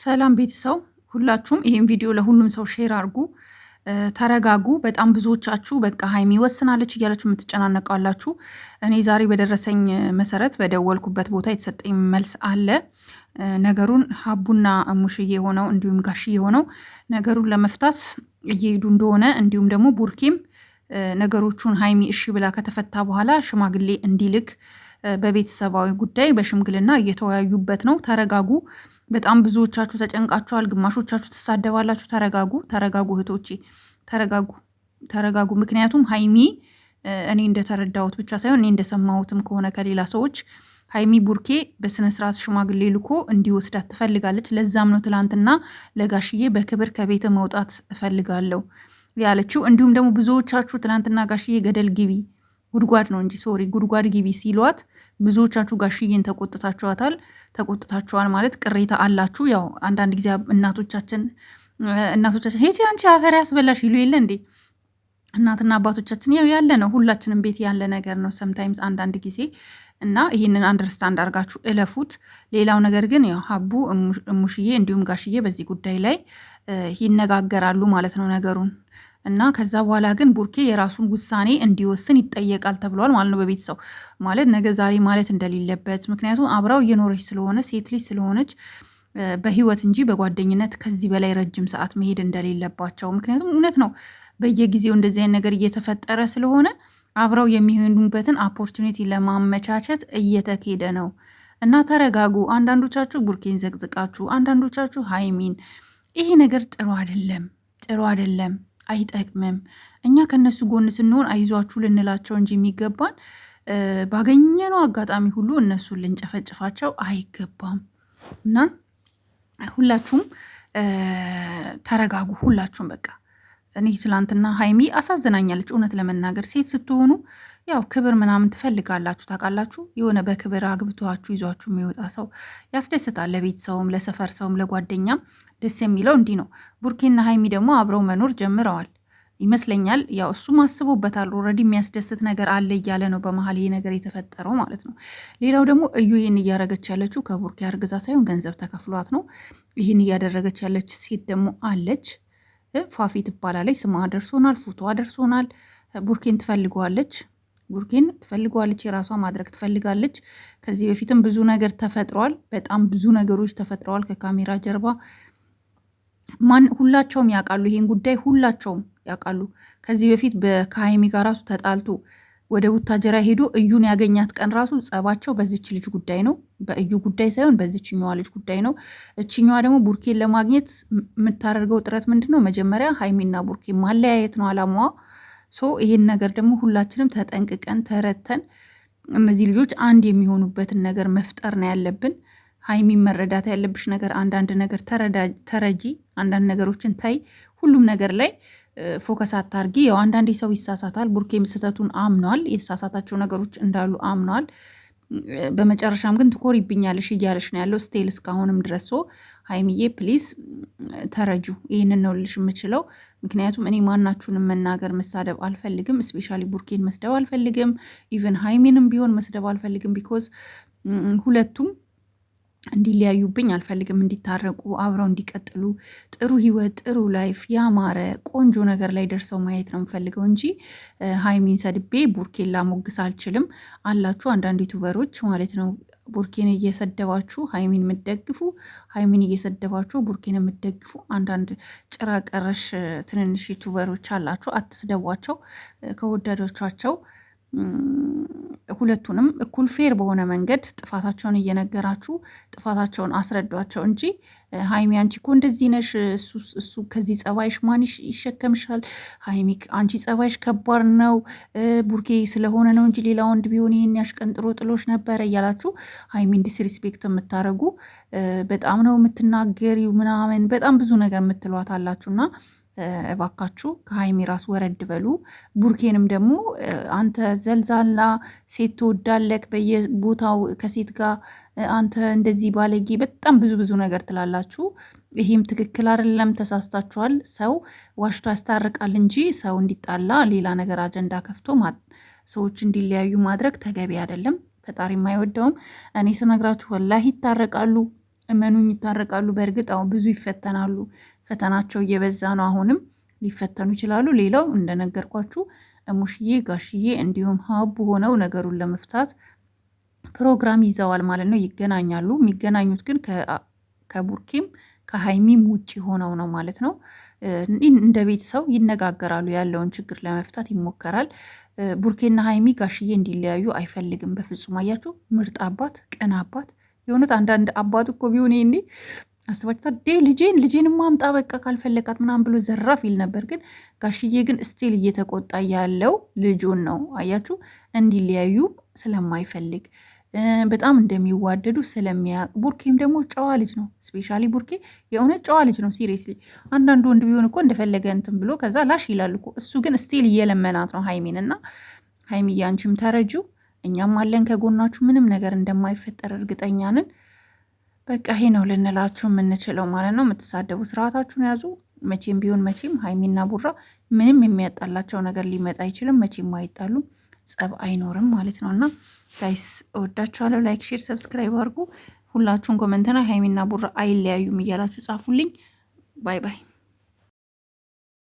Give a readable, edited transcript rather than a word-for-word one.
ሰላም ቤተሰብ ሁላችሁም ይሄን ቪዲዮ ለሁሉም ሰው ሼር አድርጉ። ተረጋጉ። በጣም ብዙዎቻችሁ በቃ ሀይሚ ወስናለች እያላችሁ የምትጨናነቃላችሁ። እኔ ዛሬ በደረሰኝ መሰረት በደወልኩበት ቦታ የተሰጠኝ መልስ አለ። ነገሩን ሀቡና እሙሽዬ ሆነው እንዲሁም ጋሽዬ ሆነው ነገሩን ለመፍታት እየሄዱ እንደሆነ እንዲሁም ደግሞ ቡርኬም ነገሮቹን ሀይሚ እሺ ብላ ከተፈታ በኋላ ሽማግሌ እንዲልክ በቤተሰባዊ ጉዳይ በሽምግልና እየተወያዩበት ነው። ተረጋጉ። በጣም ብዙዎቻችሁ ተጨንቃችኋል። ግማሾቻችሁ ትሳደባላችሁ። ተረጋጉ፣ ተረጋጉ እህቶቼ፣ ተረጋጉ። ምክንያቱም ሀይሚ እኔ እንደተረዳሁት ብቻ ሳይሆን እኔ እንደሰማሁትም ከሆነ ከሌላ ሰዎች ሀይሚ ቡርኬ በስነስርዓት ሽማግሌ ልኮ እንዲወስዳት ትፈልጋለች። ለዛም ነው ትላንትና ለጋሽዬ በክብር ከቤተ መውጣት እፈልጋለሁ ያለችው። እንዲሁም ደግሞ ብዙዎቻችሁ ትላንትና ጋሽዬ ገደል ግቢ ጉድጓድ ነው እንጂ ሶሪ ጉድጓድ ግቢ ሲሏት ብዙዎቻችሁ ጋሽዬን ተቆጥታችኋል ማለት ቅሬታ አላችሁ። ያው አንዳንድ ጊዜ እናቶቻችን ሄቺ አንቺ አፈር ያስበላሽ ይሉ የለ እንዴ? እናትና አባቶቻችን ያው ያለ ነው፣ ሁላችንም ቤት ያለ ነገር ነው ሰምታይምስ አንዳንድ ጊዜ እና ይህንን አንደርስታንድ አድርጋችሁ እለፉት። ሌላው ነገር ግን ያው ሀቡ እሙሽዬ እንዲሁም ጋሽዬ በዚህ ጉዳይ ላይ ይነጋገራሉ ማለት ነው ነገሩን እና ከዛ በኋላ ግን ቡርኬ የራሱን ውሳኔ እንዲወስን ይጠየቃል ተብሏል ማለት ነው። በቤተሰብ ማለት ነገ ዛሬ ማለት እንደሌለበት፣ ምክንያቱም አብራው እየኖረች ስለሆነ ሴት ልጅ ስለሆነች በህይወት እንጂ በጓደኝነት ከዚህ በላይ ረጅም ሰዓት መሄድ እንደሌለባቸው፣ ምክንያቱም እውነት ነው በየጊዜው እንደዚህ አይነት ነገር እየተፈጠረ ስለሆነ አብረው የሚሆኑበትን ኦፖርቹኒቲ ለማመቻቸት እየተኬደ ነው እና ተረጋጉ። አንዳንዶቻችሁ ቡርኬን ዘቅዝቃችሁ፣ አንዳንዶቻችሁ ሀይሚን። ይሄ ነገር ጥሩ አይደለም፣ አይጠቅምም። እኛ ከነሱ ጎን ስንሆን አይዟችሁ ልንላቸው እንጂ የሚገባን ባገኘነው አጋጣሚ ሁሉ እነሱን ልንጨፈጭፋቸው አይገባም እና ሁላችሁም ተረጋጉ። ሁላችሁም በቃ እኔ ትላንትና ሀይሚ አሳዝናኛለች። እውነት ለመናገር ሴት ስትሆኑ ያው ክብር ምናምን ትፈልጋላችሁ ታውቃላችሁ። የሆነ በክብር አግብቷችሁ ይዟችሁ የሚወጣ ሰው ያስደስታል። ለቤተሰቡም፣ ለሰፈር ሰውም፣ ለጓደኛም ደስ የሚለው እንዲህ ነው። ቡርኬና ሀይሚ ደግሞ አብረው መኖር ጀምረዋል ይመስለኛል። ያው እሱም አስቦበታል። ኦልሬዲ የሚያስደስት ነገር አለ እያለ ነው በመሀል ይሄ ነገር የተፈጠረው ማለት ነው። ሌላው ደግሞ እዩ ይህን እያደረገች ያለችው ከቡርኬ አርግዛ ሳይሆን ገንዘብ ተከፍሏት ነው። ይህን እያደረገች ያለች ሴት ደግሞ አለች፣ ፋፊ ትባላለች። ስሟ ደርሶናል፣ ፎቶዋ ደርሶናል። ቡርኬን ትፈልገዋለች፣ የራሷ ማድረግ ትፈልጋለች። ከዚህ በፊትም ብዙ ነገር ተፈጥሯል፣ በጣም ብዙ ነገሮች ተፈጥረዋል ከካሜራ ጀርባ። ሁላቸውም ያውቃሉ ይሄን ጉዳይ፣ ሁላቸውም ያውቃሉ። ከዚህ በፊት ከሀይሚ ጋር ራሱ ተጣልቶ ወደ ቡታጀራ ሄዶ እዩን ያገኛት ቀን ራሱ ጸባቸው በዚች ልጅ ጉዳይ ነው፣ በእዩ ጉዳይ ሳይሆን በዚችኛዋ ልጅ ጉዳይ ነው። እችኛዋ ደግሞ ቡርኬን ለማግኘት የምታደርገው ጥረት ምንድን ነው? መጀመሪያ ሀይሚና ቡርኬ ማለያየት ነው አላማዋ። ይሄን ነገር ደግሞ ሁላችንም ተጠንቅቀን ተረተን እነዚህ ልጆች አንድ የሚሆኑበትን ነገር መፍጠር ነው ያለብን። ሀይሚ መረዳት ያለብሽ ነገር አንዳንድ ነገር ተረጂ፣ አንዳንድ ነገሮችን ታይ፣ ሁሉም ነገር ላይ ፎከስ አታርጊ። ያው አንዳንዴ ሰው ይሳሳታል። ቡርኬም ስህተቱን አምኗል፣ የተሳሳታቸው ነገሮች እንዳሉ አምኗል። በመጨረሻም ግን ትኮሪብኛለሽ እያለሽ ነው ያለው ስቴል እስካሁንም ድረስ። ሀይሚዬ ፕሊዝ ተረጁ። ይህንን ነው ልሽ የምችለው። ምክንያቱም እኔ ማናችሁንም መናገር መሳደብ አልፈልግም። ስፔሻሊ ቡርኬን መስደብ አልፈልግም። ኢቨን ሀይሚንም ቢሆን መስደብ አልፈልግም። ቢኮዝ ሁለቱም እንዲለያዩብኝ አልፈልግም። እንዲታረቁ፣ አብረው እንዲቀጥሉ፣ ጥሩ ህይወት፣ ጥሩ ላይፍ፣ ያማረ ቆንጆ ነገር ላይ ደርሰው ማየት ነው የምፈልገው እንጂ ሀይሚን ሰድቤ ቡርኬን ላሞግስ አልችልም። አላችሁ አንዳንድ ዩቱበሮች ማለት ነው ቡርኬን እየሰደባችሁ ሀይሚን የምትደግፉ፣ ሀይሚን እየሰደባችሁ ቡርኬን የምትደግፉ አንዳንድ ጭራ ቀረሽ ትንንሽ ዩቱበሮች አላችሁ። አትስደቧቸው። ከወዳጆቻቸው ሁለቱንም እኩል ፌር በሆነ መንገድ ጥፋታቸውን እየነገራችሁ ጥፋታቸውን አስረዷቸው እንጂ ሀይሚ አንቺ እኮ እንደዚህ ነሽ፣ እሱ ከዚህ ጸባይሽ ማን ይሸከምሻል? ሀይሚ አንቺ ጸባይሽ ከባድ ነው፣ ቡርኬ ስለሆነ ነው እንጂ ሌላ ወንድ ቢሆን ይህን ያሽቀንጥሮ ጥሎሽ ነበረ እያላችሁ ሀይሚን ዲስሪስፔክት የምታደርጉ በጣም ነው የምትናገሪው ምናምን በጣም ብዙ ነገር የምትሏት አላችሁና እባካችሁ ከሀይሚ ራስ ወረድ በሉ። ቡርኬንም ደግሞ አንተ ዘልዛላ ሴት ትወዳለክ፣ በየቦታው ከሴት ጋር አንተ እንደዚህ ባለጌ፣ በጣም ብዙ ነገር ትላላችሁ። ይሄም ትክክል አይደለም፣ ተሳስታችኋል። ሰው ዋሽቶ ያስታርቃል እንጂ ሰው እንዲጣላ ሌላ ነገር አጀንዳ ከፍቶ ሰዎች እንዲለያዩ ማድረግ ተገቢ አይደለም። ፈጣሪም አይወደውም። እኔ ስነግራችሁ ወላሂ ይታረቃሉ። እመኑኝ ይታረቃሉ። በእርግጥ አሁን ብዙ ይፈተናሉ። ፈተናቸው እየበዛ ነው። አሁንም ሊፈተኑ ይችላሉ። ሌላው እንደነገርኳችሁ እሙሽዬ ጋሽዬ እንዲሁም ሀቡ ሆነው ነገሩን ለመፍታት ፕሮግራም ይዘዋል ማለት ነው። ይገናኛሉ። የሚገናኙት ግን ከቡርኬም ከሀይሚም ውጭ ሆነው ነው ማለት ነው። እንደ ቤተሰብ ይነጋገራሉ። ያለውን ችግር ለመፍታት ይሞከራል። ቡርኬና ሀይሚ ጋሽዬ እንዲለያዩ አይፈልግም በፍጹም። አያችሁ፣ ምርጥ አባት፣ ቅን አባት። የእውነት አንዳንድ አባት እኮ ቢሆን ይሄኔ አስባችታ ልጄን ማምጣ በቃ ካልፈለጋት ምናምን ብሎ ዘራፍ ይል ነበር። ግን ጋሽዬ ግን ስቲል እየተቆጣ ያለው ልጁን ነው። አያችሁ፣ እንዲለያዩ ስለማይፈልግ በጣም እንደሚዋደዱ ስለሚያውቅ። ቡርኬም ደግሞ ጨዋ ልጅ ነው። ስፔሻሊ ቡርኬ የእውነት ጨዋ ልጅ ነው። ሲሪየስሊ አንዳንዱ ወንድ ቢሆን እኮ እንደፈለገ እንትን ብሎ ከዛ ላሽ ይላል እኮ። እሱ ግን ስቲል እየለመናት ነው ሀይሚን። እና ሀይሚዬ አንቺም ተረጂው፣ እኛም አለን ከጎናችሁ። ምንም ነገር እንደማይፈጠር እርግጠኛ ነን። በቃ ይሄ ነው ልንላችሁ የምንችለው ማለት ነው። የምትሳደቡ ስርዓታችሁን ያዙ። መቼም ቢሆን መቼም ሀይሚና ቡራ ምንም የሚያጣላቸው ነገር ሊመጣ አይችልም። መቼም አይጣሉም። ጸብ አይኖርም ማለት ነው። እና ጋይስ እወዳችኋለሁ። ላይክ፣ ሼር፣ ሰብስክራይብ አድርጉ። ሁላችሁን ኮመንትና ሀይሚና ቡራ አይለያዩም እያላችሁ ጻፉልኝ። ባይ ባይ።